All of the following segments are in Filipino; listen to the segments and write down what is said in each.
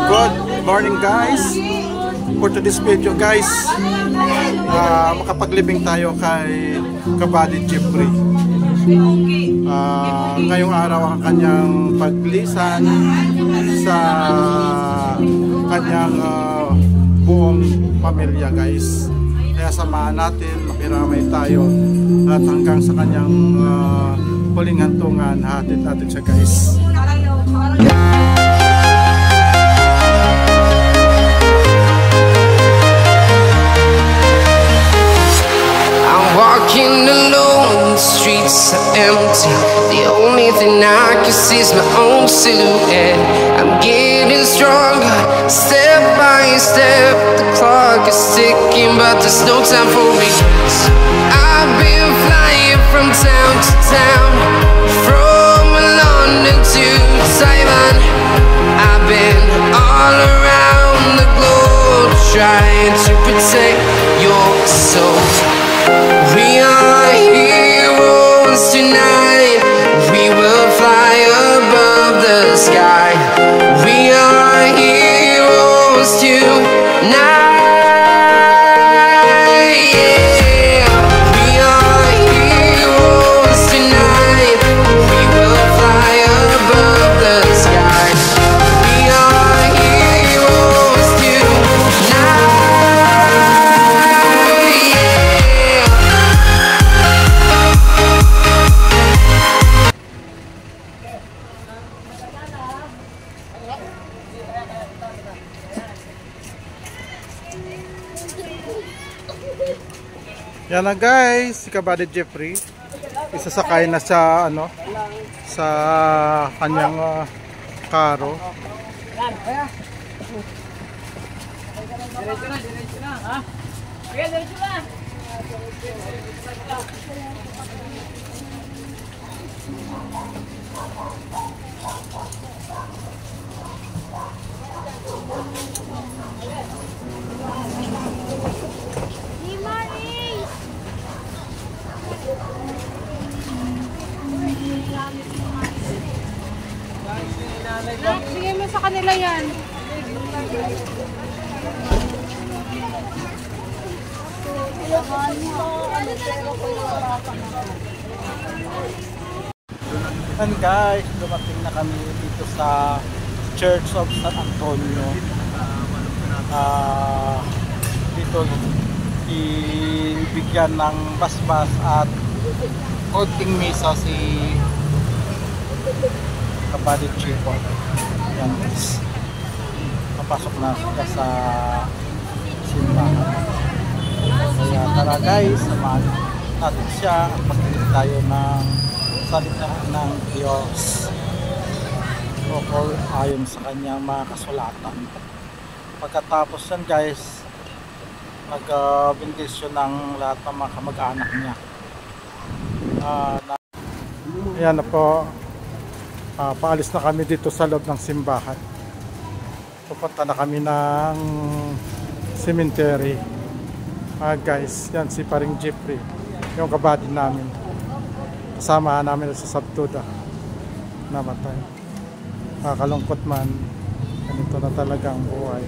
Good morning guys. For today's video guys, makapaglibing tayo kay Kabady Jeffrey. Ngayong araw ang kanyang paglisan sa kanyang buong pamilya guys. Kaya samahan natin, makiramay tayo at hanggang sa kanyang huling hantungan, hatid natin siya guys. Walking alone, the streets are empty. The only thing I can see is my own silhouette. I'm getting stronger, step by step. The clock is ticking, but there's no time for regrets. I've been flying from town to town, from London to Taiwan. I've been all around the globe, trying to protect your soul. We are heroes tonight. We will fly above the sky. We are heroes tonight. Yeah. We are heroes tonight. We will fly above the sky. We are heroes tonight. Yan na guys, si Kabady Jeffrey isasakay na sa sa kanyang karo. Diretso na, ha? Okay, diretso na. Sige mo sa kanila yan. And guys, dumating na kami dito sa Church of San Antonio. Dito ibigyan ng basbas at konting misa si Kabady Jeffrey. Yan guys, papasok na sila sa simbahan. Kaya tara guys, samahan natin siya at magkinig tayo ng salita ng Diyos o ayon sa kanyang mga kasulatan. Pagkatapos yan guys, nag-bendisyon ng lahat ng mga kamag-anak niya. Ayan na po, paalis na kami dito sa loob ng simbahan. Pupunta na kami ng cemetery. Guys, yan si Paring Jeffrey, yung kabady namin. Kasama namin sa Sabtuda, namatay. Kalungkot man, ganito na talaga ang buhay.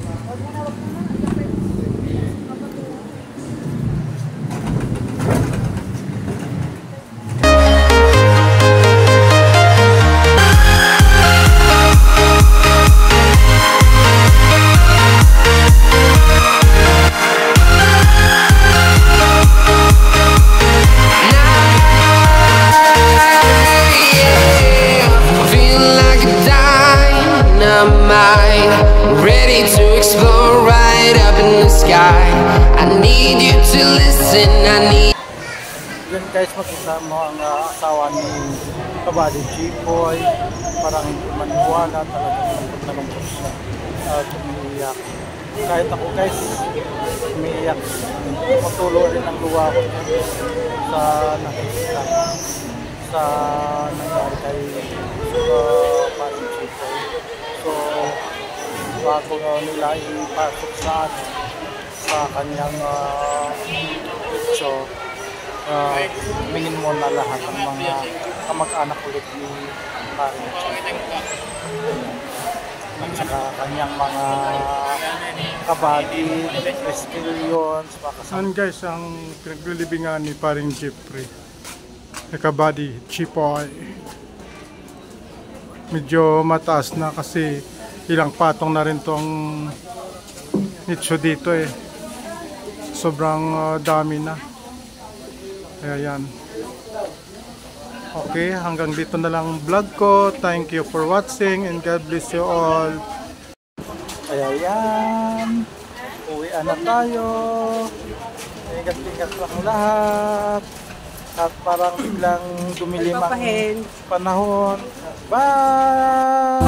Ready to explore right up in the sky. I need you to listen. I need. Yan guys, makita mo ang asawa ni Kabady Jeffrey. Parang hindi maniwala, talagang nalungkot siya at umiiyak. Kahit ako guys, umiiyak. Patuloy rin ang luwa ko sa nakikita sa nangyari kay Paring Jeffrey. So bago nila ipasok sa kanyang picture, tingin mo na lahat ng mga kamag-anak ulit ni Paring Jeffrey. at saka kanyang mga kabady, experience. Saan guys ang pinaglilibingan ni paring Jeffrey? Kabady, Chipoy. Medyo mataas na kasi ilang patong na rin tong nicho dito eh. Sobrang dami na. Kaya yan. Okay, hanggang dito na lang vlog ko. Thank you for watching and God bless you all. Kaya yan. Uwian na tayo. Ingat-ingat lang lahat. At parang biglang dumilim ang panahon. Bye!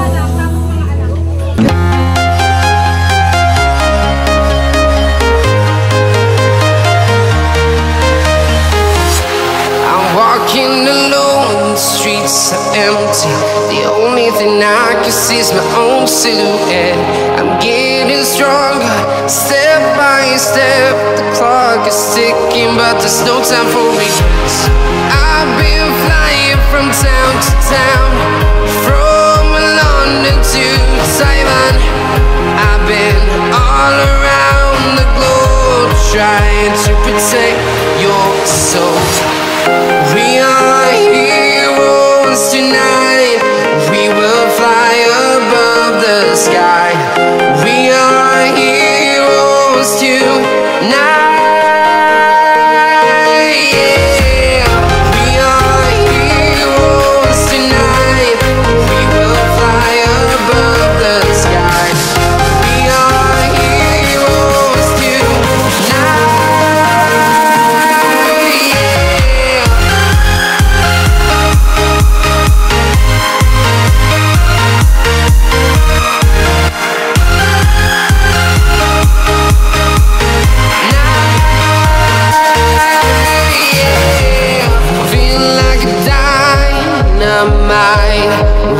Walking alone, the streets are empty. The only thing I can see is my own silhouette. I'm getting stronger, step by step. The clock is ticking, but there's no time for regrets. I've been flying from town to town, from London to Taiwan. I've been all around the globe, trying to protect your soul. We are heroes tonight. We will fly above the sky. We are heroes tonight. Yeah. We are heroes tonight. We will fly above the sky. We are heroes tonight.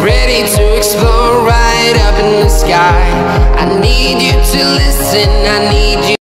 Ready to explore right up in the sky. I need you to listen, I need you.